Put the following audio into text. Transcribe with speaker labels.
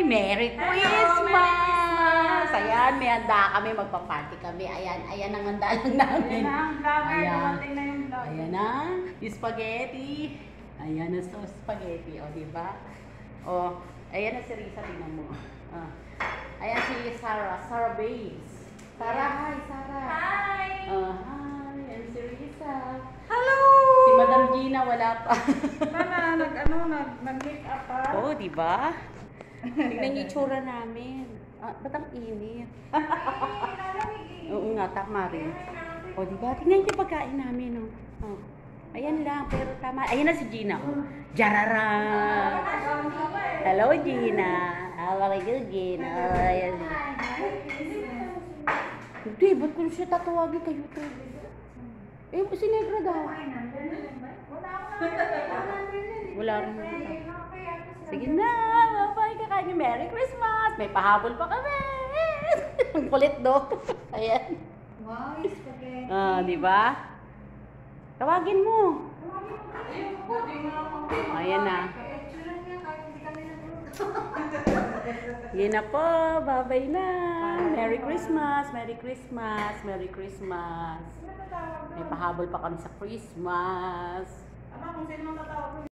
Speaker 1: Merry Christmas! Ayan, may handa kami, magpa-party kami. Ayan ang handa lang namin.
Speaker 2: Ayan na ang vlogger,
Speaker 1: Ayan.
Speaker 2: dumating na yung vlog.
Speaker 1: Ayan na, yung spaghetti. Ayan na so spaghetti, o diba? O, ayan na si Risa, tingnan mo. Ayan si Sarah Babes. Sarah, hi Sarah.
Speaker 2: Hi!
Speaker 1: Hi, ayan si Risa.
Speaker 2: Hello!
Speaker 1: Si Madam Gina wala pa.
Speaker 2: Sana, nag-make up pa.
Speaker 1: Oo, diba? Tignan yung itsura namin. Ba't ang init? Oo nga, tama rin. O, diba? Tingnan yung pagkain namin, no? Oh. Ayan lang, pero tama. Ayan na si Gina, oh. Jarara! Hello, Gina. How are you, Gina? Ayan. Hindi, ba't ko siya tatawagin kayo to? Eh, si Negra daw. Wala rin. Sige na, bye-bye. Kakain niyo. Merry Christmas. May pahabol pa kami. Ang kulit do. Ayan.
Speaker 2: Wow, spaghetti.
Speaker 1: Di ba? Tawagin mo. Ayan na. Sige na po. Bye-bye na. Merry Christmas. Merry Christmas. Merry Christmas. May pahabol pa kami sa Christmas.
Speaker 2: Kung sino ang tatawag